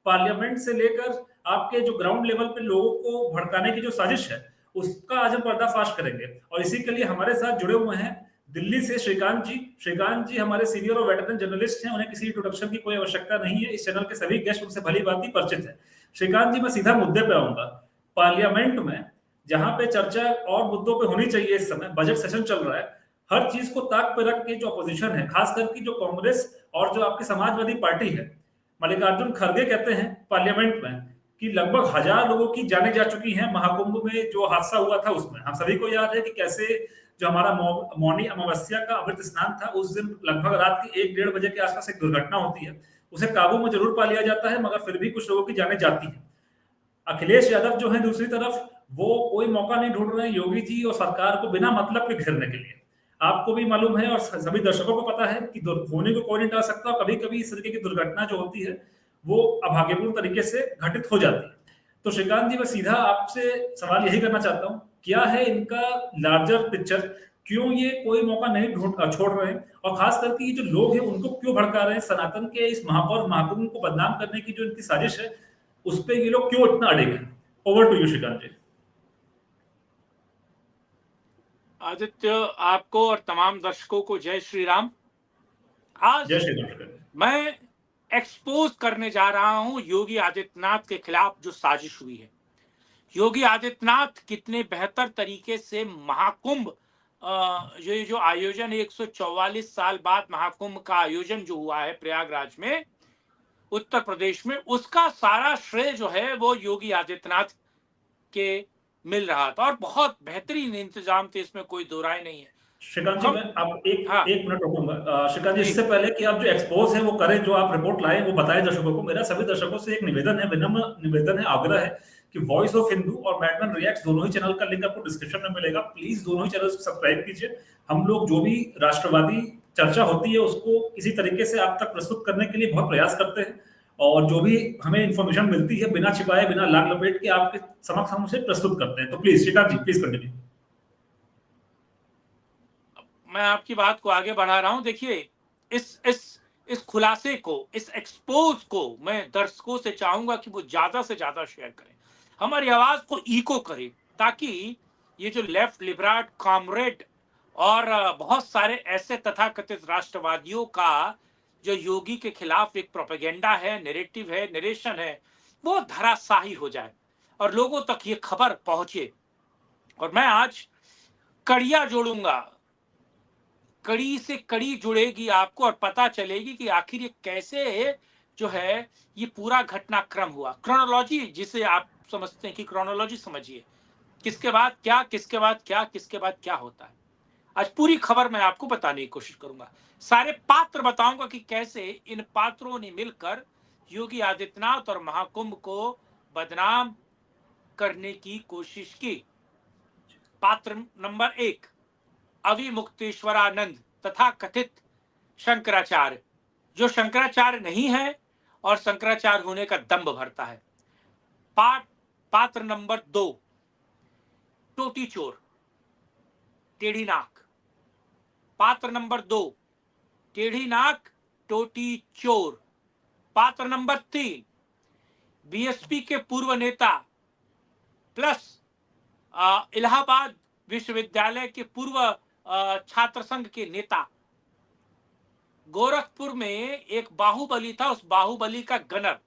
Parliament से लेकर आपके जो ग्राउंड लेवल पे लोगों को भड़काने की जो साजिश है, उसका आज हम पर्दाफाश करेंगे और इसी के लिए हमारे साथ जुड़े हुए हैं दिल्ली से श्रीकांत जी। श्रीकांत जी हमारे सीनियर और वेटरन जर्नलिस्ट हैं, उन्हें किसी इंट्रोडक्शन की कोई आवश्यकता नहीं है। इस चैनल के सभी गेस्ट उनसे भली-भांति परिचित हैं। श्रीकांत जी, मैं सीधा मुद्दे पे आऊँगा। पार्लियामेंट में जहाँ पे चर्चा और मुद्दों पे होनी चाहिए इस समय, बजट सेशन चल रहा है, हर चीज को ताक पे रख के जो अपोजिशन है, खासकर की जो कांग्रेस और जो आपकी समाजवादी पार्टी है, मल्लिकार्जुन खड़गे कहते हैं पार्लियामेंट में कि लगभग 1000 लोगों की जानें जा चुकी हैं महाकुंभ में जो हादसा हुआ था उसमें। हम सभी को याद है कि कैसे जो हमारा मौनी अमावस्या का अमृत स्नान था, उस दिन लगभग रात के 1 डेढ़ बजे के आसपास एक दुर्घटना होती है। उसे काबू में जरूर पा लिया जाता है, मगर फिर भी कुछ लोगों की जानें जाती हैं। अखिलेश यादव जो है दूसरी तरफ, वो कोई मौका नहीं ढूंढ रहे हैं योगी जी और सरकार को बिना मतलब के घेरने के लिए। आपको भी मालूम है और सभी दर्शकों को पता है कि होने को कोई नहीं टाल सकता। कभी कभी इस तरीके की दुर्घटना जो होती है वो अभाग्यपूर्ण तरीके से घटित हो जाती है। तो श्रीकांत जी, मैं सीधा आपसे सवाल यही करना चाहता हूँ, क्या है इनका लार्जर पिक्चर? क्यों ये कोई मौका नहीं छोड़ रहे हैं और खास करके ये जो लोग हैं उनको क्यों भड़का रहे हैं? सनातन के इस महापौर महाकुंभ को बदनाम करने की जो इनकी साजिश है, उस पे ये लोग क्यों इतना अड़े हैं? ओवर टू यू श्रीकांत जी। आदित्य, आपको और तमाम दर्शकों को जय श्री राम। जय आज श्री राम श्रीकांत जी। मैं एक्सपोज करने जा रहा हूं योगी आदित्यनाथ के खिलाफ जो साजिश हुई है। योगी आदित्यनाथ कितने बेहतर तरीके से महाकुंभ, ये जो आयोजन 144 साल बाद महाकुंभ का आयोजन जो हुआ है प्रयागराज में उत्तर प्रदेश में, उसका सारा श्रेय जो है वो योगी आदित्यनाथ के मिल रहा था और बहुत बेहतरीन इंतजाम थे, इसमें कोई दो राय नहीं है। श्रीकांत जी, हम मैं आप एक हाँ एक मिनट रोकूंगा। श्रीकांत जी, जी इससे पहले कि आप जो एक्सपोज है वो करें, जो आप रिपोर्ट लाए वो बताएं दर्शकों को, मेरा सभी दर्शकों से एक निवेदन है, विनम्र निवेदन है, आग्रह है कि वॉइस ऑफ हिंदू और मैडमैन रिएक्ट्स दोनों ही चैनल का लिंक आपको डिस्क्रिप्शन में मिलेगा। प्लीज दोनों ही चैनल सब्सक्राइब कीजिए। हम लोग जो भी राष्ट्रवादी चर्चा होती है उसको किसी तरीके से आप तक प्रस्तुत करने के लिए बहुत प्रयास करते हैं और जो भी हमें इंफॉर्मेशन मिलती है बिना छिपाए बिना लाग लपेट के आपके समक्ष हम उसे प्रस्तुत करते हैं। तो please Shrikant ji, please continue. मैं आपकी बात को आगे बढ़ा रहा हूं। देखिए, इस खुलासे को, इस एक्सपोज को मैं दर्शकों से चाहूंगा कि वो ज्यादा से ज्यादा शेयर करें, हमारी आवाज को इको करें, ताकि ये जो लेफ्ट लिबराट कॉमरेड और बहुत सारे ऐसे तथाकथित राष्ट्रवादियों का जो योगी के खिलाफ एक प्रोपेगेंडा है, नैरेटिव है, नरेशन है, वो धराशाही हो जाए और लोगों तक ये खबर पहुंचे। और मैं आज कड़ियां जोड़ूंगा, कड़ी से कड़ी जुड़ेगी आपको और पता चलेगी कि आखिर ये कैसे जो है ये पूरा घटनाक्रम हुआ। क्रोनोलॉजी जिसे आप समझते हैं कि क्रोनोलॉजी समझिए, किसके बाद क्या, किसके बाद क्या, किसके बाद क्या होता है। आज पूरी खबर मैं आपको बताने की कोशिश करूंगा, सारे पात्र बताऊंगा कि कैसे इन पात्रों ने मिलकर योगी आदित्यनाथ और महाकुंभ को बदनाम करने की कोशिश की। पात्र नंबर 1, अविमुक्तेश्वरानंद तथा कथित शंकराचार्य, जो शंकराचार्य नहीं है और शंकराचार्य होने का दंभ भरता है। पात्र नंबर 2, टोटी चोर, टेढ़ी नाक। पात्र नंबर 2, टेढ़ी नाक, टोटी चोर। पात्र नंबर 3, बीएसपी के पूर्व नेता प्लस इलाहाबाद विश्वविद्यालय के पूर्व छात्र संघ के नेता। गोरखपुर में एक बाहुबली था, उस बाहुबली का गनर,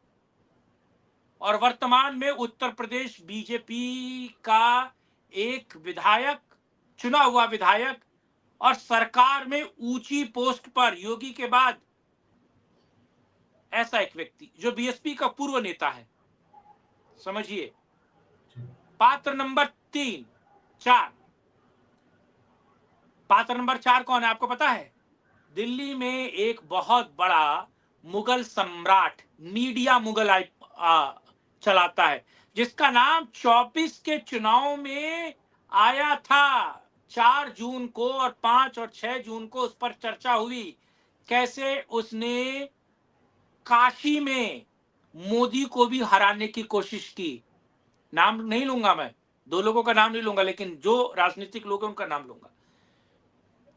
और वर्तमान में उत्तर प्रदेश बीजेपी का एक विधायक, चुना हुआ विधायक और सरकार में ऊंची पोस्ट पर योगी के बाद ऐसा एक व्यक्ति जो बीएसपी का पूर्व नेता है, समझिए। पात्र नंबर 3, 4, पात्र नंबर 4 कौन है आपको पता है? दिल्ली में एक बहुत बड़ा मुगल सम्राट, मीडिया मुगल चलाता है, जिसका नाम 24 के चुनाव में आया था 4 जून को, और 5 और 6 जून को उस पर चर्चा हुई कैसे उसने काशी में मोदी को भी हराने की कोशिश की। नाम नहीं लूंगा मैं, 2 लोगों का नाम नहीं लूंगा, लेकिन जो राजनीतिक लोग हैं उनका नाम लूंगा।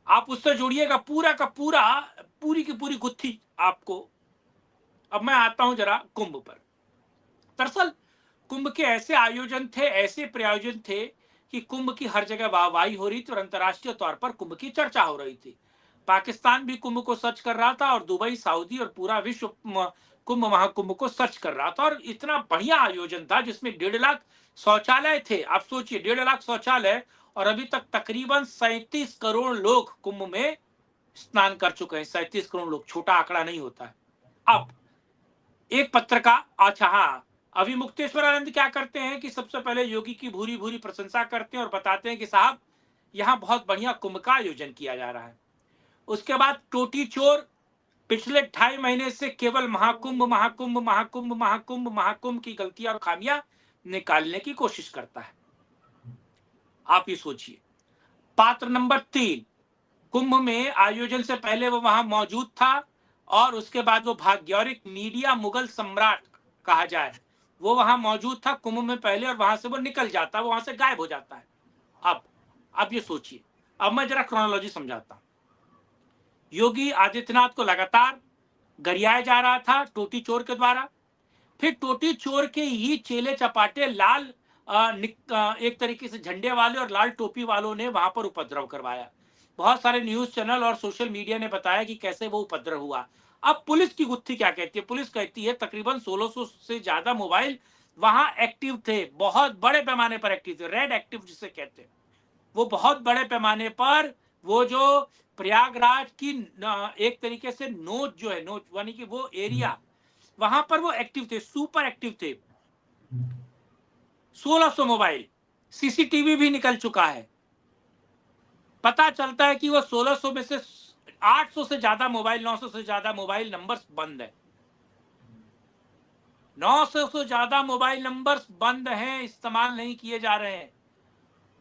आप उससे जोड़िएगा पूरा का पूरा, पूरी की पूरी गुत्थी आपको। अब मैं आता हूं जरा कुंभ पर। दरअसल कुंभ के ऐसे आयोजन थे, ऐसे प्रायोजन थे कि कुंभ की हर जगह वाहवाही हो रही थी और अंतर्राष्ट्रीय तौर पर कुंभ की चर्चा हो रही थी। पाकिस्तान भी कुंभ को सर्च कर रहा था और दुबई, सऊदी और पूरा विश्व कुंभ महाकुंभ को सर्च कर रहा था। और इतना बढ़िया आयोजन था जिसमें 1.5 लाख शौचालय थे। आप सोचिए 1.5 लाख शौचालय, और अभी तक तकरीबन 37 करोड़ लोग कुंभ में स्नान कर चुके हैं। 37 करोड़ लोग छोटा आंकड़ा नहीं होता है। अब एक पत्रकार, अच्छा हाँ, अभी मुक्तेश्वर आनंद क्या करते हैं कि सबसे पहले योगी की भूरी भूरी प्रशंसा करते हैं और बताते हैं कि साहब यहाँ बहुत बढ़िया कुंभ का आयोजन किया जा रहा है। उसके बाद टोटी चोर पिछले 2.5 महीने से केवल महाकुंभ महाकुंभ महाकुंभ महाकुंभ महाकुंभ की गलतियां और खामियां निकालने की कोशिश करता है। आप ये सोचिए। पात्र नंबर 3, कुंभ में आयोजन से पहले वो वहां मौजूद था और उसके बाद वो भाग गया। और एक मीडिया मुगल सम्राट कहा जाए, वो वहां मौजूद था कुंभ में पहले और वहां से वो निकल जाता है, वो वहां से गायब हो जाता है। अब ये सोचिए। अब मैं जरा क्रोनोलॉजी समझाता हूं। योगी आदित्यनाथ को लगातार गरियाया जा रहा था टोटी चोर के द्वारा। फिर टोटी चोर के ही चेले चपाटे लाल एक तरीके से झंडे वाले और लाल टोपी वालों ने वहां पर उपद्रव करवाया। बहुत सारे न्यूज चैनल और सोशल मीडिया ने बताया कि कैसे वो उपद्रव हुआ। अब पुलिस की गुत्थी क्या कहती है? पुलिस कहती है तकरीबन 1600 से ज्यादा मोबाइल वहां एक्टिव थे, बहुत बड़े पैमाने पर एक्टिव थे, रेड एक्टिव जिसे कहते हैं। वो बहुत बड़े पैमाने पर वो जो प्रयागराज की एक तरीके से नोच जो है, नोच यानी कि वो एरिया, वहां पर वो एक्टिव थे, सुपर एक्टिव थे। 1600 मोबाइल, सीसीटीवी भी निकल चुका है। पता चलता है कि वो 1600 में से 800 से ज्यादा मोबाइल, 900 से ज्यादा मोबाइल नंबर्स बंद है। 900 से ज्यादा मोबाइल नंबर्स बंद हैं, इस्तेमाल नहीं किए जा रहे हैं।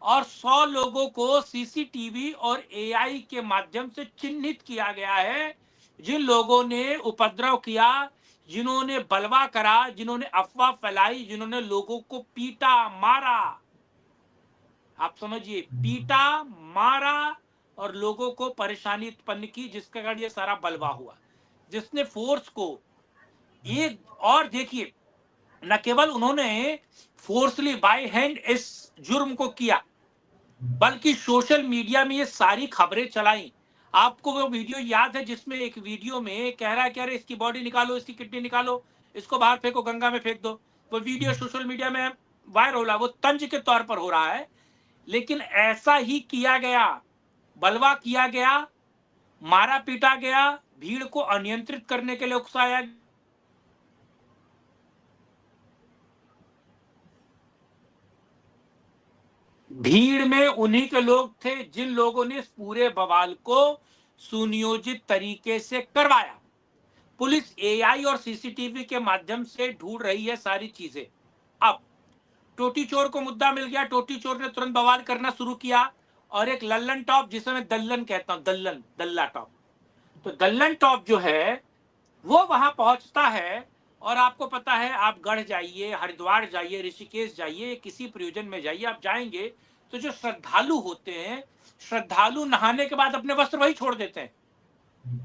और 100 लोगों को सीसीटीवी और एआई के माध्यम से चिन्हित किया गया है, जिन लोगों ने उपद्रव किया, जिन्होंने बलवा करा, जिन्होंने अफवाह फैलाई, जिन्होंने लोगों को पीटा मारा। आप समझिए, पीटा मारा और लोगों को परेशानी उत्पन्न की, जिसके कारण ये सारा बलवा हुआ, जिसने फोर्स को एक और देखिए, न केवल उन्होंने फोर्सली बाय हैंड इस जुर्म को किया, बल्कि सोशल मीडिया में ये सारी खबरें चलाई। आपको वो वीडियो याद है जिसमें एक वीडियो में कह रहा है कि अरे इसकी बॉडी निकालो, इसकी किडनी निकालो, इसको बाहर फेंको, गंगा में फेंक दो। वो वीडियो सोशल मीडिया में वायरल हो रहा है, वो तंज के तौर पर हो रहा है, लेकिन ऐसा ही किया गया, बलवा किया गया, मारा पीटा गया, भीड़ को अनियंत्रित करने के लिए उकसाया। भीड़ में उन्हीं के लोग थे जिन लोगों ने इस पूरे बवाल को सुनियोजित तरीके से करवाया। पुलिस एआई और सीसीटीवी के माध्यम से ढूंढ रही है सारी चीजें। अब टोटी चोर को मुद्दा मिल गया, टोटी चोर ने तुरंत बवाल करना शुरू किया और एक लल्लन टॉप, जिसे मैं दल्लन कहता हूं, दल्लन, दल्ला टॉप, तो दल्लन टॉप जो है वो वहां पहुंचता है। और आपको पता है, आप गढ़ जाइए, हरिद्वार जाइए, ऋषिकेश जाइए, किसी प्रयोजन में जाइए, आप जाएंगे तो जो श्रद्धालु होते हैं, श्रद्धालु नहाने के बाद अपने वस्त्र वही छोड़ देते हैं।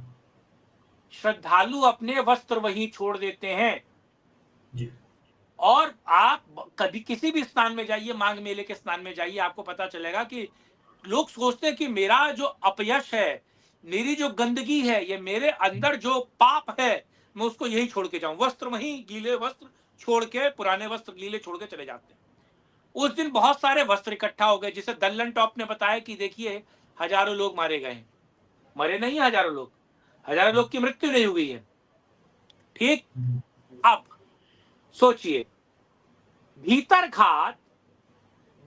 श्रद्धालु अपने वस्त्र वही छोड़ देते हैं। जी। और आप कभी किसी भी स्थान में जाइए, माघ मेले के स्थान में जाइए, आपको पता चलेगा कि लोग सोचते हैं कि मेरा जो अपयश है, मेरी जो गंदगी है, ये मेरे अंदर जो पाप है, मैं उसको यही छोड़ के जाऊं। वस्त्र वही, गीले वस्त्र छोड़ के, पुराने वस्त्र गीले छोड़ के चले जाते हैं। उस दिन बहुत सारे वस्त्र इकट्ठा हो गए, जिसे दल्लन टॉप ने बताया कि देखिए हजारों लोग मारे गए हैं। मरे नहीं हजारों लोग, हजारों लोग की मृत्यु नहीं हुई है। ठीक। अब सोचिए, भीतर घात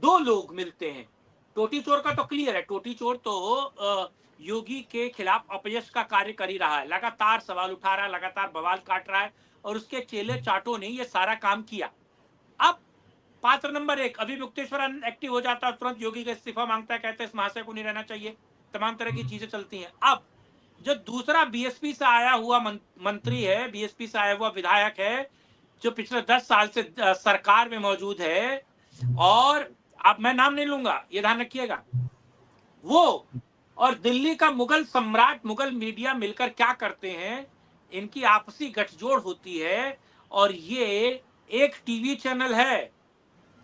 2 लोग मिलते हैं। टोटी चोर का तो क्लियर है, टोटी चोर तो योगी के खिलाफ अपयश का कार्य कर ही रहा है, लगातार सवाल उठा रहा है, लगातार बवाल काट रहा है, और उसके चेले चाटों ने ये सारा काम किया। अब पात्र नंबर 1, अभी मुक्तेश्वर आनंद एक्टिव हो जाता है, तुरंत योगी का इस्तीफा मांगता है, कहते हैं इस महाशय को नहीं रहना चाहिए, तमाम तरह की चीजें चलती हैं। अब जो दूसरा बीएसपी से आया हुआ मंत्री है, बीएसपी से आया हुआ विधायक है, जो पिछले 10 साल से सरकार में मौजूद है, और अब मैं नाम नहीं लूंगा, ये ध्यान रखिएगा, वो और दिल्ली का मुगल सम्राट, मुगल मीडिया मिलकर क्या करते हैं, इनकी आपसी गठजोड़ होती है और ये एक टीवी चैनल है,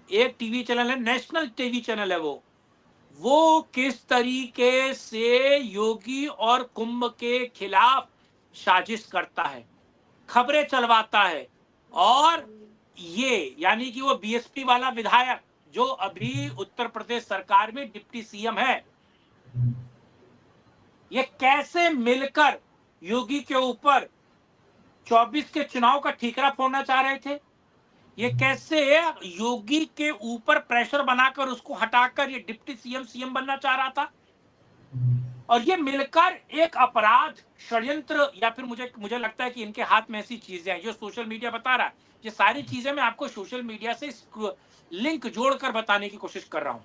एक टीवी चैनल है, नेशनल टीवी चैनल है वो किस तरीके से योगी और कुंभ के खिलाफ साजिश करता है, खबरें चलवाता है। और ये यानी कि वो बीएसपी वाला विधायक जो अभी उत्तर प्रदेश सरकार में डिप्टी सीएम है, ये कैसे मिलकर योगी के ऊपर 24 के चुनाव का ठीकरा फोड़ना चाह रहे थे। ये कैसे योगी के ऊपर प्रेशर बनाकर उसको हटाकर ये डिप्टी सीएम बनना चाह रहा था। और ये मिलकर एक अपराध षड्यंत्र, या फिर मुझे लगता है कि इनके हाथ में ऐसी चीजें हैं जो सोशल मीडिया बता रहा है। ये सारी चीजें मैं आपको सोशल मीडिया से लिंक जोड़कर बताने की कोशिश कर रहा हूं।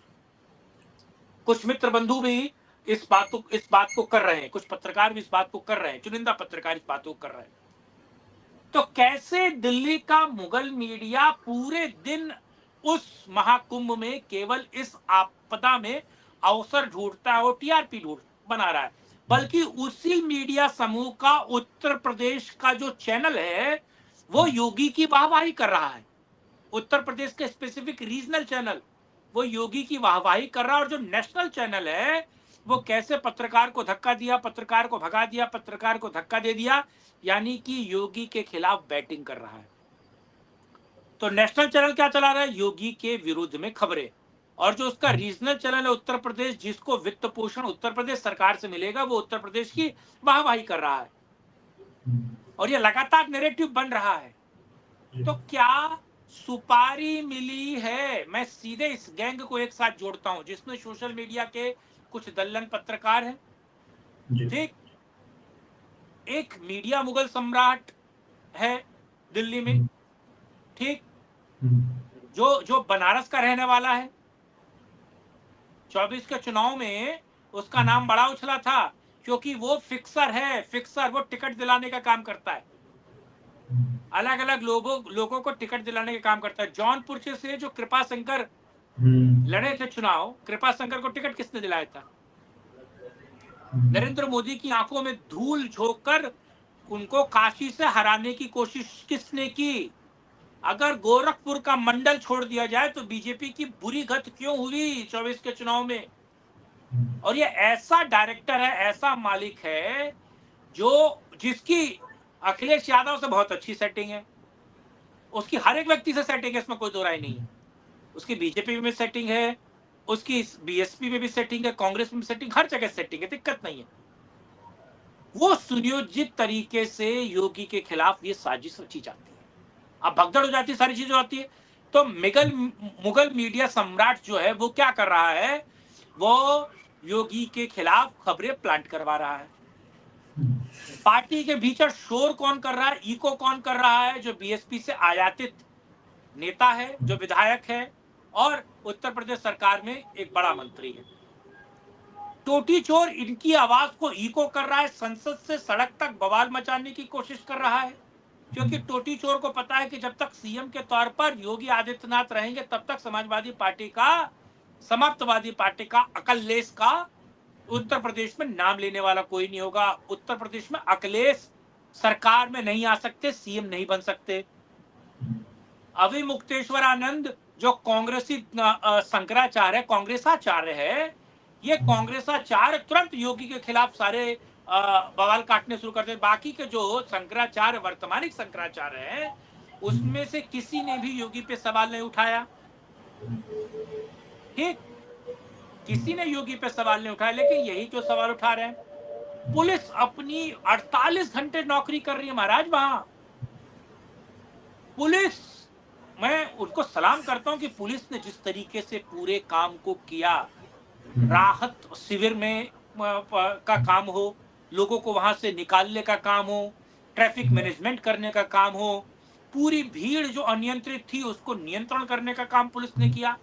कुछ मित्र बंधु भी इस बात को कर रहे हैं, कुछ पत्रकार भी इस बात को कर रहे हैं, चुनिंदा पत्रकार इस बात को कर रहे हैं। तो कैसे दिल्ली का मुगल मीडिया पूरे दिन उस महाकुंभ में केवल इस आपदा में अवसर ढूंढता है और टीआरपी बना रहा है, बल्कि उसी मीडिया समूह का उत्तर प्रदेश का जो चैनल है वो योगी की वाहवाही कर रहा है। उत्तर प्रदेश के स्पेसिफिक रीजनल चैनल वो योगी की वाहवाही कर रहा है। और जो नेशनल चैनल है वो कैसे पत्रकार को धक्का दिया, पत्रकार को भगा दिया, पत्रकार को धक्का दे दिया, यानी कि योगी के खिलाफ बैटिंग कर रहा है। तो नेशनल चैनल क्या चला रहा है, योगी के विरुद्ध में खबरें। और जो उसका रीजनल चैनल है उत्तर प्रदेश, जिसको वित्त पोषण उत्तर प्रदेश सरकार से मिलेगा, वो उत्तर प्रदेश की वाहवाही कर रहा है। और ये लगातार नैरेटिव बन रहा है। तो क्या सुपारी मिली है? मैं सीधे इस गैंग को एक साथ जोड़ता हूं जिसमें सोशल मीडिया के कुछ दल्लन पत्रकार हैं, ठीक, एक मीडिया मुगल सम्राट है दिल्ली में, ठीक, जो बनारस का रहने वाला है। 24 के चुनाव में उसका नाम बड़ा उछला था क्योंकि वो फिक्सर है, फिक्सर, वो टिकट दिलाने का काम करता है, अलग अलग लोगों को टिकट दिलाने का काम करता है। जौनपुर से जो कृपा शंकर लड़े थे चुनाव, कृपा शंकर को टिकट किसने दिलाया था? नरेंद्र मोदी की आंखों में धूल झोंककर उनको काशी से हराने की कोशिश किसने की? अगर गोरखपुर का मंडल छोड़ दिया जाए तो बीजेपी की बुरी गत क्यों हुई 24 के चुनाव में? और ये ऐसा डायरेक्टर है, ऐसा मालिक है जिसकी अखिलेश यादव से बहुत अच्छी सेटिंग है, उसकी हर एक व्यक्ति से सेटिंग है, इसमें कोई दो राय नहीं है। उसकी बीजेपी में सेटिंग है, उसकी बीएसपी में भी सेटिंग है, कांग्रेस में भी सेटिंग, हर जगह सेटिंग है, दिक्कत नहीं है। वो सुनियोजित तरीके से योगी के खिलाफ ये साजिश रची जाती है। अब भगदड़ हो जाती है, सारी चीजें होती है। तो मुगल मीडिया सम्राट जो है वो क्या कर रहा है, वो योगी के खिलाफ खबरें प्लांट करवा रहा है। पार्टी के भीतर शोर कौन कर रहा है, इको कौन कर रहा है? जो बीएसपी से आयातित नेता है, जो विधायक है और उत्तर प्रदेश सरकार में एक बड़ा मंत्री है। टोटी चोर इनकी आवाज को इको कर रहा है, संसद से सड़क तक बवाल मचाने की कोशिश कर रहा है, क्योंकि टोटी चोर को पता है कि जब तक सीएम के तौर पर योगी आदित्यनाथ रहेंगे तब तक समाजवादी पार्टी का, समाप्तवादी पार्टी का, अकलेश का उत्तर प्रदेश में नाम लेने वाला कोई नहीं होगा। उत्तर प्रदेश में अखिलेश सरकार में नहीं आ सकते, सीएम नहीं बन सकते। अभी मुक्तेश्वर आनंद जो कांग्रेसी शंकराचार्य, कांग्रेसाचार्य है, ये कांग्रेसाचार्य तुरंत योगी के खिलाफ सारे बवाल काटने शुरू करते हैं। बाकी के जो शंकराचार्य, वर्तमानिक शंकराचार्य है, उसमें से किसी ने भी योगी पे सवाल नहीं उठाया, ठीक, किसी ने योगी पे सवाल नहीं उठाया। लेकिन यही जो सवाल उठा रहे हैं, पुलिस अपनी 48 घंटे नौकरी कर रही है महाराज वहां। पुलिस, मैं उनको सलाम करता हूं कि पुलिस ने जिस तरीके से पूरे काम को किया, राहत शिविर में का काम हो, लोगों को वहां से निकालने का काम हो, ट्रैफिक मैनेजमेंट करने का काम हो, पूरी भीड़ जो अनियंत्रित थी उसको नियंत्रण करने का काम पुलिस ने किया।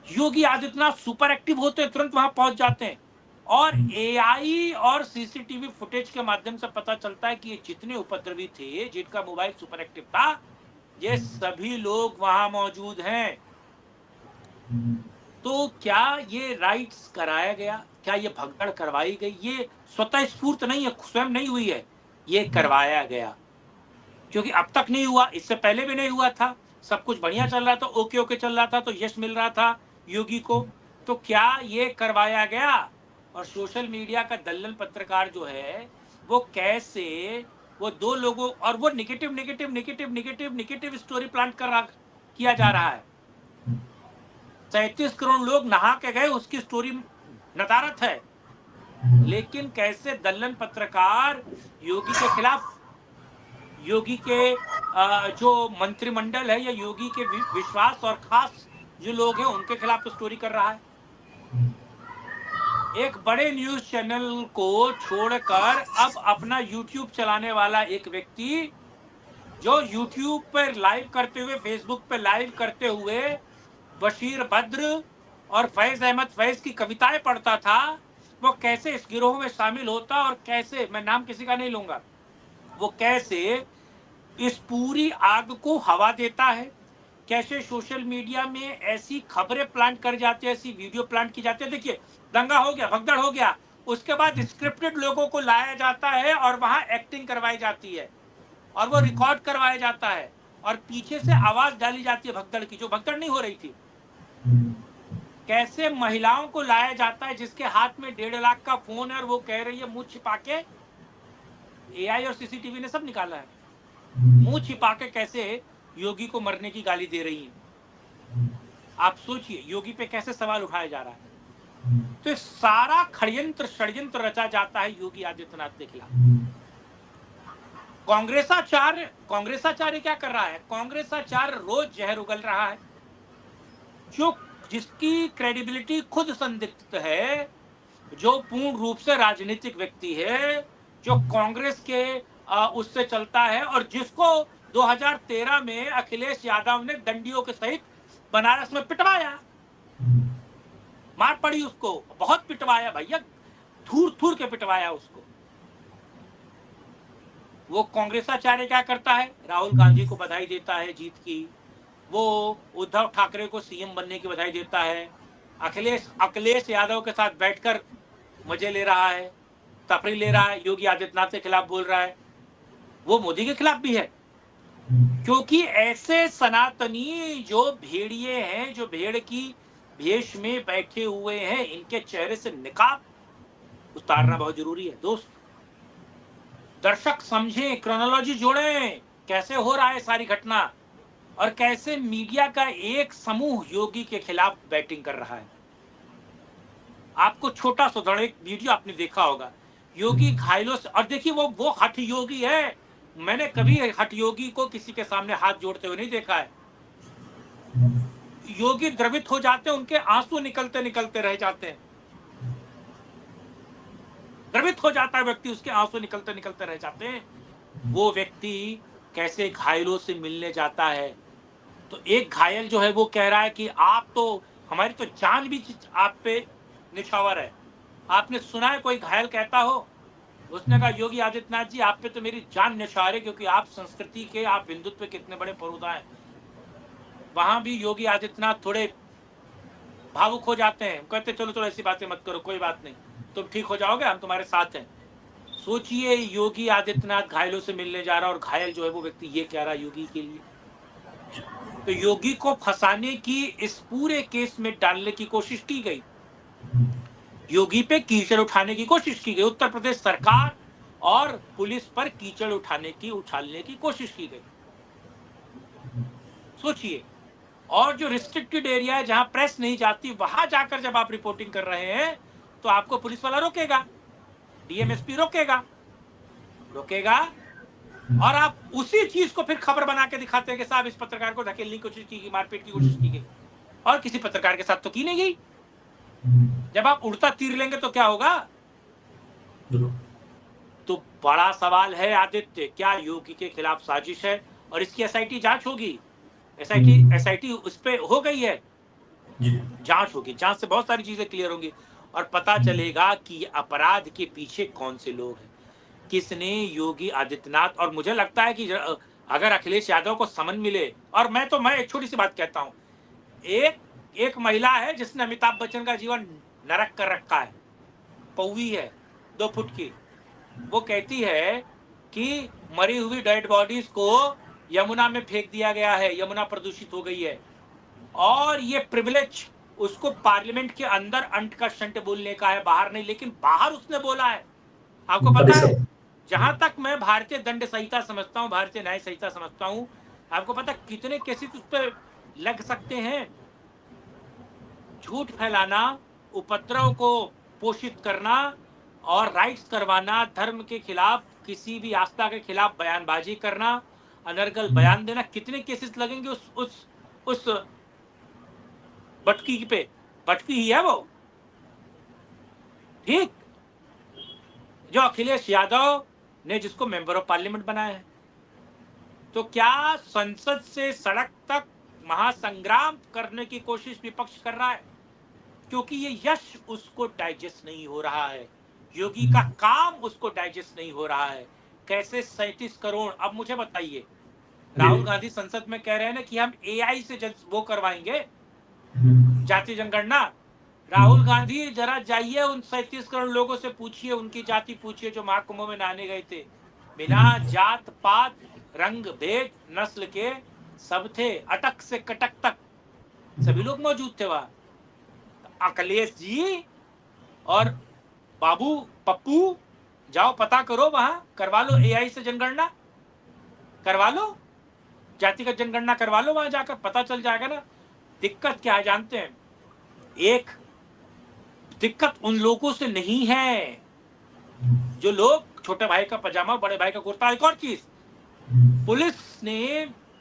योगी आदित्यनाथ सुपर एक्टिव होते हैं, तुरंत वहां पहुंच जाते हैं। और एआई और सीसीटीवी फुटेज के माध्यम से पता चलता है कि ये जितने उपद्रवी थे, जिनका मोबाइल सुपर एक्टिव था, ये सभी लोग वहां मौजूद हैं। तो क्या ये राइट्स कराया गया? क्या ये भगदड़ करवाई गई? ये स्वतः स्फूर्त नहीं है, स्वयं नहीं हुई है, ये करवाया गया। क्योंकि अब तक नहीं हुआ, इससे पहले भी नहीं हुआ था। सब कुछ बढ़िया चल रहा था, ओके ओके चल रहा था, तो यश मिल रहा था योगी को। तो क्या ये करवाया गया? और सोशल मीडिया का दल्लल पत्रकार जो है, वो कैसे वो दो लोगों और वो negative negative negative negative negative story plant कर रहा किया जा रहा है। 37 करोड़ लोग नहा के गए, उसकी स्टोरी नदारत है। लेकिन कैसे दल्लन पत्रकार योगी के खिलाफ, योगी के जो मंत्रिमंडल है या योगी के विश्वास और खास जो लोग हैं उनके खिलाफ तो स्टोरी कर रहा है। एक बड़े न्यूज चैनल को छोड़कर अब अपना यूट्यूब चलाने वाला एक व्यक्ति, जो यूट्यूब पर लाइव करते हुए, फेसबुक पर लाइव करते हुए बशीर बद्र और फैज अहमद फैज की कविताएं पढ़ता था, वो कैसे इस गिरोह में शामिल होता और कैसे, मैं नाम किसी का नहीं लूंगा, वो कैसे इस पूरी आग को हवा देता है, कैसे सोशल मीडिया में ऐसी खबरें प्लांट कर जाते हैं, ऐसी वीडियो प्लांट की जाती है। देखिए, दंगा हो गया, भगदड़ हो गया, उसके बाद स्क्रिप्टेड लोगों को लाया जाता है और वहां एक्टिंग करवाई जाती है और वो रिकॉर्ड करवाया जाता है और पीछे से आवाज डाली जाती है भगदड़ की, जो भगदड़ नहीं हो रही थी। कैसे महिलाओं को लाया जाता है जिसके हाथ में 1.5 लाख का फोन है और वो कह रही है मुंह छिपा के, एआई और सीसीटीवी ने सब निकाला है, मुंह छिपा के कैसे योगी को मरने की गाली दे रही है। आप सोचिए योगी पे कैसे सवाल उठाया जा रहा है। तो सारा षड्यंत्र रचा जाता है योगी आदित्यनाथ के खिलाफ। कांग्रेसाचार्य क्या कर रहा है? कांग्रेसाचार्य रोज जहर उगल रहा है, जो जिसकी क्रेडिबिलिटी खुद संदिग्ध है, जो पूर्ण रूप से राजनीतिक व्यक्ति है, जो कांग्रेस के उससे चलता है और जिसको 2013 में अखिलेश यादव ने दंडियों के सहित बनारस में पिटवाया, मार पड़ी उसको, बहुत पिटवाया भैया, थूर थूर के पिटवाया उसको। वो कांग्रेसाचार्य क्या करता है? राहुल गांधी को बधाई देता है जीत की, वो उद्धव ठाकरे को सीएम बनने की बधाई देता है, अखिलेश यादव के साथ बैठकर मजे ले रहा है, तफरी ले रहा है, योगी आदित्यनाथ के खिलाफ बोल रहा है, वो मोदी के खिलाफ भी है। क्योंकि ऐसे सनातनी जो भेड़िए हैं, जो भेड़ की भेष में बैठे हुए हैं, इनके चेहरे से निकाब उतारना बहुत जरूरी है दोस्त। दर्शक समझें, क्रोनोलॉजी जोड़ें, कैसे हो रहा है सारी घटना और कैसे मीडिया का एक समूह योगी के खिलाफ बैटिंग कर रहा है। आपको छोटा सा एक वीडियो आपने देखा होगा, योगी घायलों से, और देखिए वो हठ योगी है, मैंने कभी हठ योगी को किसी के सामने हाथ जोड़ते हुए नहीं देखा है। योगी द्रवित हो जाते हैं, उनके आंसू निकलते निकलते रह जाते हैं, द्रवित हो जाता है व्यक्ति, उसके आंसू निकलते निकलते रह जाते हैं। वो व्यक्ति कैसे घायलों से मिलने जाता है, तो एक घायल जो है वो कह रहा है कि आप तो, हमारी तो जान भी आप पे निछावर है। आपने सुना है कोई घायल कहता हो? उसने कहा योगी आदित्यनाथ जी, आप पे तो मेरी जान निछावर है, क्योंकि आप संस्कृति के, आप हिंदुत्व के कितने बड़े पुरोधा हैं। वहां भी योगी आदित्यनाथ थोड़े भावुक हो जाते हैं, कहते चलो चलो ऐसी बातें मत करो, कोई बात नहीं, तुम ठीक हो जाओगे, हम तुम्हारे साथ हैं। सोचिए योगी आदित्यनाथ घायलों से मिलने जा रहा है और घायल जो है वो व्यक्ति ये कह रहा है योगी के लिए। तो योगी को फंसाने की, इस पूरे केस में डालने की कोशिश की गई, योगी पे कीचड़ उठाने की कोशिश की गई, उत्तर प्रदेश सरकार और पुलिस पर कीचड़ उछालने की कोशिश की गई। सोचिए, और जो रिस्ट्रिक्टेड एरिया है जहां प्रेस नहीं जाती, वहां जाकर जब आप रिपोर्टिंग कर रहे हैं तो आपको पुलिस वाला रोकेगा, डीएमएसपी रोकेगा, और आप उसी चीज को फिर खबर बना के दिखाते हैं कि साहब इस पत्रकार को धकेलने की कोशिश की गई, मारपीट की कोशिश की गई, और किसी पत्रकार के साथ तो की नहीं गई। जब आप उड़ता तीर लेंगे तो क्या होगा? तो बड़ा सवाल है आदित्य, क्या योगी के खिलाफ साजिश है? और इसकी एसआईटी जांच होगी, एसआईटी उस पे हो गई है, जांच होगी, जांच से बहुत सारी चीजें क्लियर होंगी और पता चलेगा कि अपराध के पीछे कौन से लोग हैं, किसने योगी आदित्यनाथ। और मुझे लगता है कि अगर अखिलेश यादव को समन मिले, और मैं एक छोटी सी बात कहता हूं, एक महिला है जिसने अमिताभ बच्चन का जीवन नरक कर रखा है, पौवी है 2 फुट की, वो कहती है कि मरी हुई डेड बॉडीज को यमुना में फेंक दिया गया है, यमुना प्रदूषित हो गई है, और ये प्रिविलेज उसको पार्लियामेंट के अंदर अंट का शंट बोलने का है, बाहर नहीं। लेकिन बाहर उसने बोला है, आपको पता है, जहां तक मैं भारतीय दंड संहिता समझता हूं, भारतीय न्याय संहिता समझता हूं, आपको पता कितने केसेस उस पर लग सकते हैं? झूठ फैलाना, उपद्रव को पोषित करना और राइट्स करवाना, धर्म के खिलाफ, किसी भी आस्था के खिलाफ बयानबाजी करना, अनर्गल बयान देना, कितने केसेस लगेंगे उस बटकी पे? बटकी ही है वो, ठीक, जो अखिलेश यादव ने जिसको मेंबर ऑफ पार्लियामेंट बनाया है। तो क्या संसद से सड़क तक महासंग्राम करने की कोशिश विपक्ष कर रहा है? क्योंकि ये यश उसको डाइजेस्ट नहीं हो रहा है, योगी का काम उसको डाइजेस्ट नहीं हो रहा है। कैसे 37 करोड़? अब मुझे बताइए, राहुल गांधी संसद में कह रहे हैं ना कि हम एआई से वो करवाएंगे जाति जनगणना। राहुल गांधी जरा जाइए उन 37 करोड़ लोगों से पूछिए, उनकी जाति पूछिए, जो महाकुंभ में नहाने गए थे। बिना जात पात, रंग भेद, नस्ल के सब थे, अटक से कटक तक सभी लोग मौजूद थे वहां। अखिलेश जी और बाबू पप्पू, जाओ पता करो, वहां करवा लो एआई से जनगणना, करवा लो, जातिगत जनगणना करवा लो, वहां जाकर पता चल जाएगा ना। दिक्कत क्या है जानते हैं? एक दिक्कत उन लोगों से नहीं है जो लोग छोटे भाई का पजामा, बड़े भाई का कुर्ता। एक और चीज,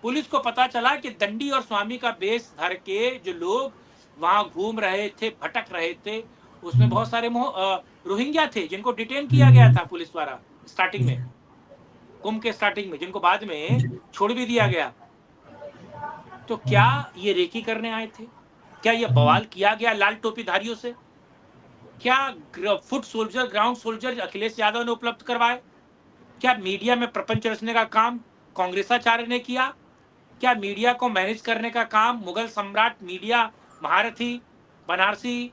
पुलिस को पता चला कि दंडी और स्वामी का बेस धर के जो लोग वहां घूम रहे थे, भटक रहे थे, उसमें बहुत सारे रोहिंग्या थे जिनको डिटेन किया गया था पुलिस द्वारा स्टार्टिंग में, कुंभ के स्टार्टिंग में, जिनको बाद में छोड़ भी दिया गया। तो क्या ये रेकी करने आए थे? क्या ये बवाल किया गया लाल टोपी धारियों से? क्या foot soldier, ground soldier Akhilesh Yadav ने उपलब्ध करवाए? क्या मीडिया में प्रपंच रचने का काम कांग्रेसाचार्य ने किया? क्या मीडिया को मैनेज करने का काम मुगल सम्राट मीडिया महारथी बनारसी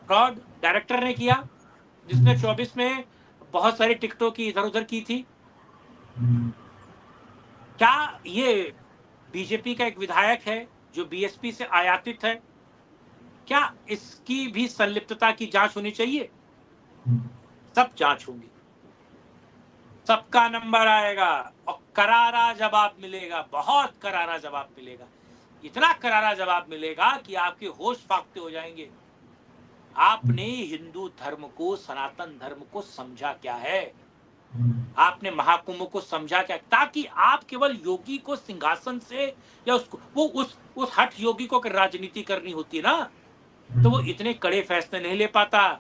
फ्रॉड डायरेक्टर ने किया, जिसने 24 में बहुत सारी टिकटों की इधर उधर की थी? क्या ये बीजेपी का एक विधायक है जो बीएसपी से आयातित है, क्या इसकी भी संलिप्तता की जांच होनी चाहिए? सब जांच होगी, सबका नंबर आएगा और करारा जवाब मिलेगा, बहुत करारा जवाब मिलेगा। इतना करारा जवाब मिलेगा कि आपके होश फाकते हो जाएंगे। आपने हिंदू धर्म को, सनातन धर्म को समझा क्या है? आपने महाकुंभ को समझा क्या? ताकि आप केवल योगी को सिंहासन से, या उसको वो उस हठ योगी को राजनीति करनी होती ना, तो वो इतने कड़े फैसले नहीं ले पाता,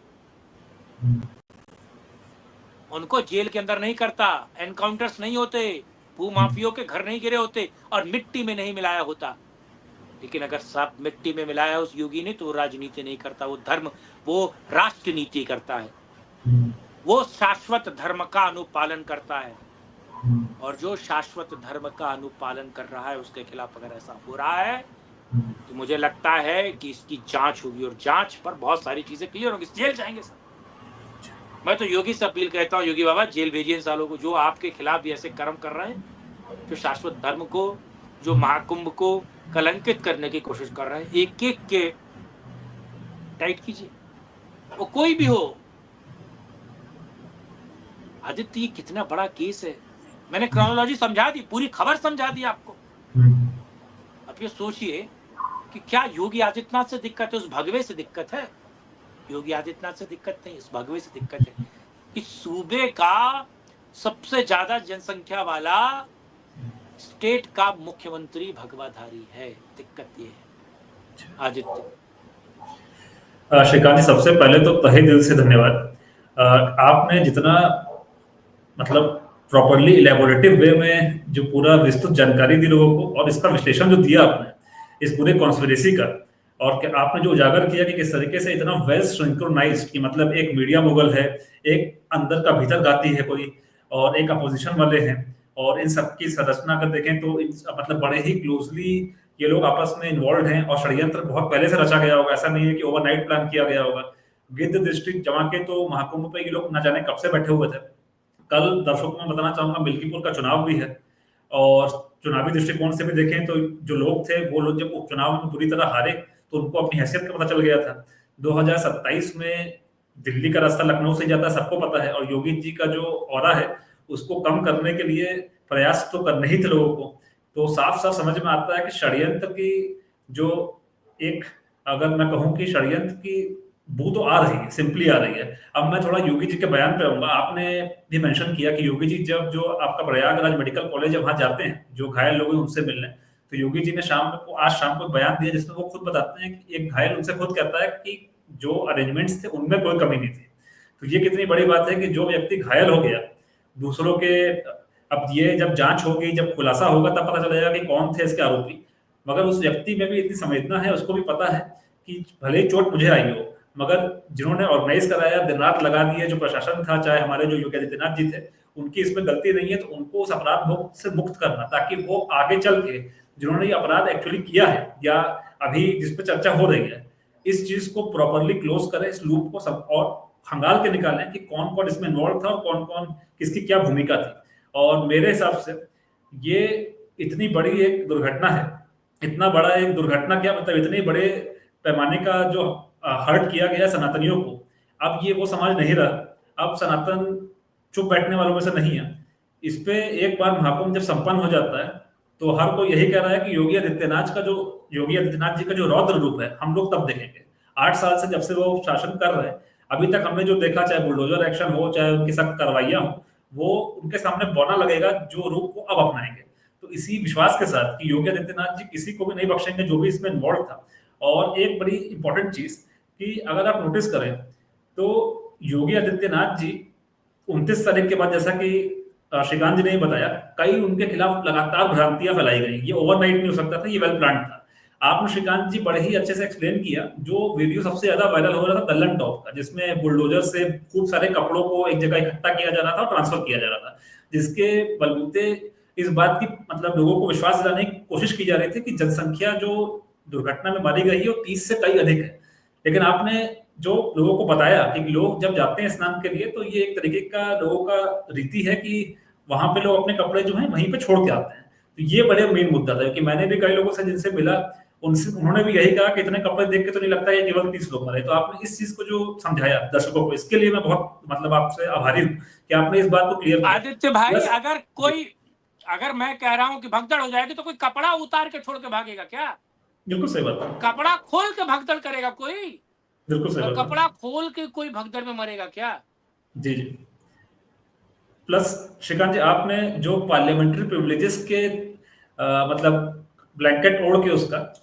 उनको जेल के अंदर नहीं करता, एनकाउंटर्स नहीं होते, भूमाफियों के घर नहीं गिरे होते, और मिट्टी में नहीं मिलाया होता। लेकिन अगर सब मिट्टी में मिलाया उस योगी ने, तो वो राजनीति नहीं करता, वो धर्म, वो राष्ट्र नीति करता है, वो शाश्वत धर्म का अनुपालन करता है। और जो शाश्वत धर्म का अनुपालन कर रहा है, उसके खिलाफ अगर ऐसा हो रहा है, तो मुझे लगता है कि इसकी जांच होगी, और जांच पर बहुत सारी चीजें क्लियर होंगी, जेल जाएंगे सब। मैं तो योगी से अपील कहता हूँ, योगी बाबा जेल भेजिए इन सालों को, जो आपके खिलाफ भी ऐसे कर्म कर रहे हैं, जो शाश्वत धर्म को, जो महाकुंभ को कलंकित करने की कोशिश कर रहे हैं, एक एक के टाइट कीजिए, वो कोई भी हो। आदित्य, ये कितना बड़ा केस है, मैंने क्रोनोलॉजी समझा दी, पूरी खबर समझा दी आपको। अब ये सोचिए कि क्या योगी आदित्यनाथ से दिक्कत है, उस भगवे से दिक्कत है? योगी आदित्यनाथ से दिक्कत नहीं, उस भगवे से दिक्कत है कि सूबे का सबसे ज्यादा जनसंख्या वाला स्टेट का मुख्यमंत्री भगवाधारी है। दिक्कत ये है। आदित्य, श्रीकांत जी, सबसे पहले तो तहे दिल से धन्यवाद। आपने जितना मतलब प्रॉपरली इलेबोरेटिव वे में जो पूरा विस्तृत जानकारी दी लोगों को, और इसका विश्लेषण जो दिया आपने इस पूरे कॉन्स्पिरेसी का, और कि आपने जो उजागर किया कि किस तरीके से इतना वेल सिंक्रोनाइज्ड, कि मतलब एक मीडिया मुगल है, एक अंदर का भीतर गाती है कोई, और एक अपोजिशन वाले हैं, और इन सबकी संरचना अगर देखें तो मतलब बड़े ही क्लोजली ये लोग आपस में इन्वॉल्व हैं, और षड्यंत्र बहुत पहले से रचा गया होगा, ऐसा नहीं है कि ओवरनाइट प्लान किया गया होगा। गिद्ध डिस्ट्रिक्ट जमा के तो महाकुंभ पे ये लोग न जाने कब से बैठे हुए थे। कल दर्शकों को मैं बताना चाहूंगा, मिल्कीपुर का चुनाव भी है, और चुनावी दृष्टिकोण से भी देखें तो जो लोग थे वो लोग जब उपचुनाव में बुरी तरह हारे तो उनको अपनी हैसियत का पता चल गया था। 2027 में दिल्ली का रास्ता लखनऊ से जाता है, सबको पता है, और योगी जी का जो ऑरा है उसको कम करने के लिए प्रयास तो करने ही थे लोगों को। तो साफ साफ समझ में आता है कि षड्यंत्र की जो एक, अगर मैं कहूं कि षड्यंत्र की बू तो आ रही है, सिंपली आ रही है। अब मैं थोड़ा योगी जी के बयान पे आऊंगा। आपने भी मेंशन किया कि योगी जी जब जो आपका प्रयागराज मेडिकल कॉलेज है वहां जाते हैं जो घायल लोग हैं उनसे मिलने, तो योगी जी ने आज शाम को बयान दिया जिसमें वो खुद बताते हैं कि एक घायल उनसे खुद कहता है कि जो अरेंजमेंट्स थे उनमें कोई कमी नहीं थी। तो ये कितनी बड़ी बात है कि जो व्यक्ति घायल हो गया दूसरों के, अब ये जब जांच होगी, जब खुलासा होगा तब पता चलेगा कि कौन थे इसके आरोपी, मगर उस व्यक्ति में भी इतनी संवेदना है, उसको भी पता है कि भले ही चोट मुझे आई हो, मगर जिन्होंने ऑर्गेनाइज कराया, दिन रात लगा दिए, जो प्रशासन था, चाहे हमारे जो योगी आदित्यनाथ जी थे, उनकी इसमें गलती नहीं है, तो उनको उस अपराध भोग से मुक्त करना, ताकि वो आगे चल के जिन्होंने ये अपराध एक्चुअली किया है या अभी जिस पे चर्चा हो रही है, इस चीज को प्रॉपरली क्लोज करें, इस लूप को सब और खंगाल के निकालें कि कौन कौन इसमें इन्वॉल्व था और कौन कौन किसकी क्या भूमिका थी। और मेरे हिसाब से ये इतनी बड़ी एक दुर्घटना है, इतना बड़ा एक दुर्घटना, क्या मतलब इतने बड़े पैमाने का जो हर्ट किया गया सनातनियों को, अब ये वो समाज नहीं रहा। अब सनातन चुप बैठने वालों में से नहीं है। इस पे एक बार महाकुंभ जब संपन्न हो जाता है तो हर कोई यही कह रहा है कि योगी आदित्यनाथ जी का जो रौद्र रूप है हम लोग तब देखेंगे। 8 साल से जब से वो शासन कर रहे हैं, अभी तक हमने जो देखा, चाहे बुलडोजर एक्शन हो, चाहे उनकी सख्त कार्रवाइयां हो, वो उनके सामने बौना लगेगा जो रूप वो अब अपनाएंगे। तो इसी विश्वास के साथ कि योगी आदित्यनाथ जी किसी को भी नहीं बख्शेंगे जो भी इसमें इन्वॉल्व था। और एक बड़ी इंपॉर्टेंट चीज कि अगर आप नोटिस करें तो योगी आदित्यनाथ जी 29 तारीख के बाद, जैसा कि श्रीकांत जी ने बताया, कई उनके खिलाफ लगातार भ्रांतियां फैलाई गई। ये ओवरनाइट नहीं हो सकता था, ये वेल प्लान था। आपने श्रीकांत जी बड़े ही अच्छे से एक्सप्लेन किया। जो वीडियो सबसे ज्यादा वायरल हो रहा था दल्लन टॉप का, जिसमें बुलडोजर से खूब सारे कपड़ों को एक जगह इकट्ठा किया जा रहा था और ट्रांसफर किया जा रहा था, जिसके बलबूते इस बात की मतलब लोगों को विश्वास दिलाने की कोशिश की जा रही थी कि जनसंख्या जो दुर्घटना में मारी गई है वो 30 से कई अधिक है। लेकिन आपने जो लोगों को बताया कि लोग जब जाते हैं स्नान के लिए तो ये एक तरीके का लोगों का रीति है कि वहां पे लोग अपने कपड़े जो हैं वहीं पे छोड़ के आते हैं। तो ये बड़े मेन मुद्दा था कि मैंने भी कई लोगों से जिनसे मिला, उनसे उन्होंने भी यही कहा कि इतने कपड़े देख के तो नहीं लगता है केवल 30 लोग मरे। तो आपने इस चीज को जो समझाया दर्शकों को, इसके लिए मैं बहुत मतलब आपसे आभारी हूँ कि आपने इस बात को क्लियर किया। आदित्य भाई, अगर मैं कह रहा हूं कि भगदड़ हो जाएगी तो कोई कपड़ा उतार के छोड़ के भागेगा क्या? बिल्कुल सही बात है। कपड़ा खोल के भगदड़ करेगा कोई? बिल्कुल सही बात है। कपड़ा खोल के कोई भगदड़ में मरेगा क्या? जी जी। प्लस श्रीकांत जी, आपने जो पार्लियामेंट्री प्रिविलेजेस के मतलब ब्लैंकेट ओढ़ के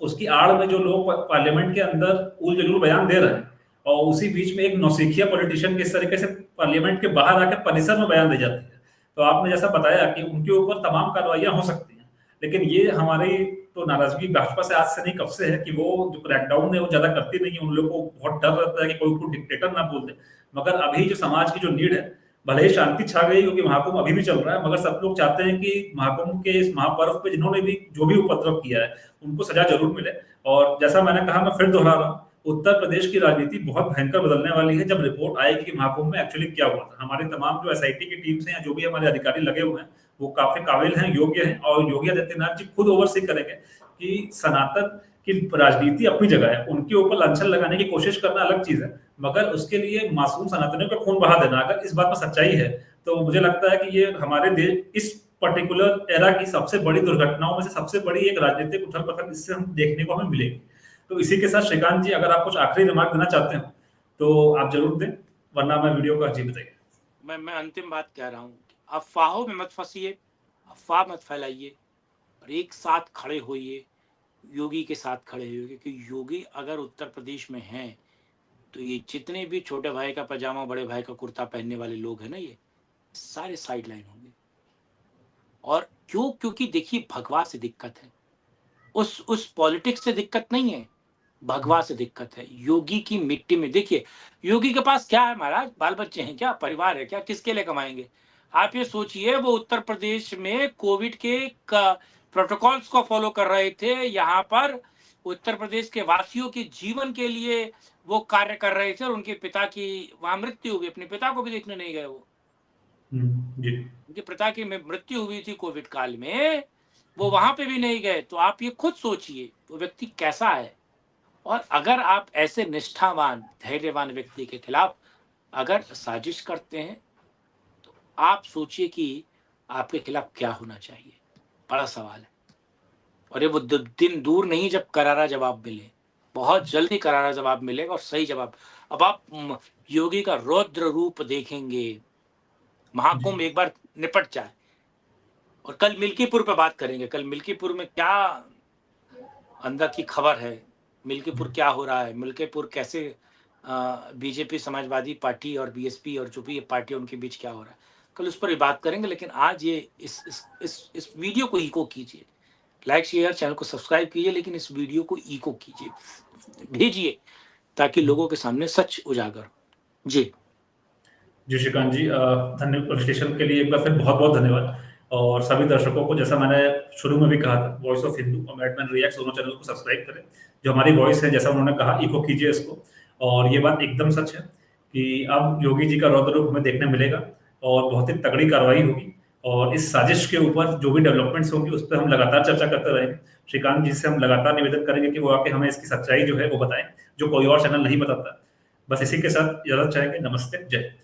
उसकी आड़ में जो लोग पार्लियामेंट के अंदर उल जलूल बयान दे रहे हैं, और उसी बीच में एक नौसिखिया पॉलिटिशियन किस तरीके से पार्लियामेंट के बाहर आकर परिसर में बयान दे जाती है। तो आपने जैसा बताया कि उनके ऊपर तमाम कार्रवाइयां हो सकती हैं, लेकिन ये हमारी तो नाराजगी भाजपा से आज से नहीं कब से है कि वो जो क्रैकडाउन है वो ज्यादा करती नहीं है। उन लोगों को बहुत डर रहता है कि कोई को डिक्टेटर ना बोल दे। मगर अभी जो समाज की जो नीड है, भले ही शांति छा गई क्योंकि महाकुंभ अभी भी चल रहा है, मगर सब लोग चाहते हैं कि महाकुंभ के इस महापर्व पे जिन्होंने भी जो भी उपद्रव किया है उनको सजा जरूर मिले। और जैसा मैंने कहा, मैं फिर दोहरा रहा हूँ, उत्तर प्रदेश की राजनीति बहुत भयंकर बदलने वाली है जब रिपोर्ट आएगी कि महाकुंभ में एक्चुअली क्या हुआ था। हमारे तमाम जो एसआईटी की टीम्स हैं या जो भी हमारे अधिकारी लगे हुए हैं वो काफी काबिल हैं, योग्य हैं, और योगी आदित्यनाथ जी खुद ओवरसी करेंगे कि सनातन की राजनीति अपनी जगह है, उनके ऊपर लांछन लगाने की कोशिश करना अलग चीज है, मगर उसके लिए मासूम सनातनियों का खून बहा देना, अगर इस बात में सच्चाई है तो मुझे लगता है कि ये हमारे देश इस पर्टिकुलर एरा की सबसे बड़ी दुर्घटनाओं में से सबसे बड़ी एक राजनीतिक उथल पथल इससे हम देखने को हमें मिलेगी। तो इसी के साथ श्रीकांत जी, अगर आप कुछ आखिरी रिमार्क देना चाहते हो तो आप जरूर दें, वरना मैं वीडियो का जी बताइए। मैं अंतिम बात कह रहा हूँ, अफवाहों में मत फंसिए, अफवाह मत फैलाइए, और एक साथ खड़े होइए, योगी के साथ खड़े हुए, क्योंकि योगी अगर उत्तर प्रदेश में हैं तो ये जितने भी छोटे भाई का पजामा बड़े भाई का कुर्ता पहनने वाले लोग हैं ना, ये सारे साइड लाइन होंगे। और क्यों? क्योंकि देखिए, भगवा से दिक्कत है, उस पॉलिटिक्स से दिक्कत नहीं है, भगवा से दिक्कत है। योगी की मिट्टी में देखिए, योगी के पास क्या है महाराज? बाल बच्चे हैं क्या? परिवार है क्या? किसके लिए कमाएंगे? आप ये सोचिए, वो उत्तर प्रदेश में कोविड के प्रोटोकॉल्स को फॉलो कर रहे थे, यहाँ पर उत्तर प्रदेश के वासियों के जीवन के लिए वो कार्य कर रहे थे, और उनके पिता की वहां मृत्यु हो गई। अपने पिता को भी देखने नहीं गए वो। जी। उनके पिता की मृत्यु हुई थी कोविड काल में, वो वहां पे भी नहीं गए, तो आप ये खुद सोचिए वो व्यक्ति कैसा है। और अगर आप ऐसे निष्ठावान धैर्यवान व्यक्ति के खिलाफ अगर साजिश करते हैं, तो आप सोचिए कि आपके खिलाफ क्या होना चाहिए। बड़ा सवाल है। और ये वो दिन दूर नहीं जब करारा जवाब मिले, बहुत जल्दी करारा जवाब मिलेगा और सही जवाब। अब आप योगी का रौद्र रूप देखेंगे, महाकुंभ एक बार निपट जाए। और कल मिल्कीपुर पे बात करेंगे, कल मिल्कीपुर में क्या अंदर की खबर है, मिल्कीपुर क्या हो रहा है, मिल्कीपुर कैसे बीजेपी समाजवादी पार्टी और बीएसपी और जो भी ये पार्टी उनके बीच क्या हो रहा है, कल उस पर भी बात करेंगे। लेकिन आज ये इस वीडियो को इको कीजिए, लाइक शेयर चैनल को सब्सक्राइब कीजिए, लेकिन इस वीडियो को इको कीजिए, भेजिए, ताकि लोगों के सामने सच उजागर। जी जी श्रीकांत जी, धन्यवाद विश्लेषण के लिए एक बार फिर बहुत बहुत धन्यवाद। और सभी दर्शकों को, जैसा मैंने शुरू में भी कहा था, वॉइस ऑफ हिंदू और मैडमैन रिएक्ट्स दोनों चैनल को सब्सक्राइब करें। जो हमारी वॉइस है, जैसा उन्होंने कहा, इको कीजिए इसको। और ये बात एकदम सच है कि अब योगी जी का रौद्र रूप हमें देखने मिलेगा और बहुत ही तगड़ी कार्रवाई होगी। और इस साजिश के ऊपर जो भी डेवलपमेंट्स होंगी उस पर हम लगातार चर्चा करते रहेंगे। श्रीकांत जी से हम लगातार निवेदन करेंगे कि वो आके हमें इसकी सच्चाई जो है वो बताएं, जो कोई और चैनल नहीं बताता। बस इसी के साथ इजाजत चाहेंगे। नमस्ते, जय हिंद।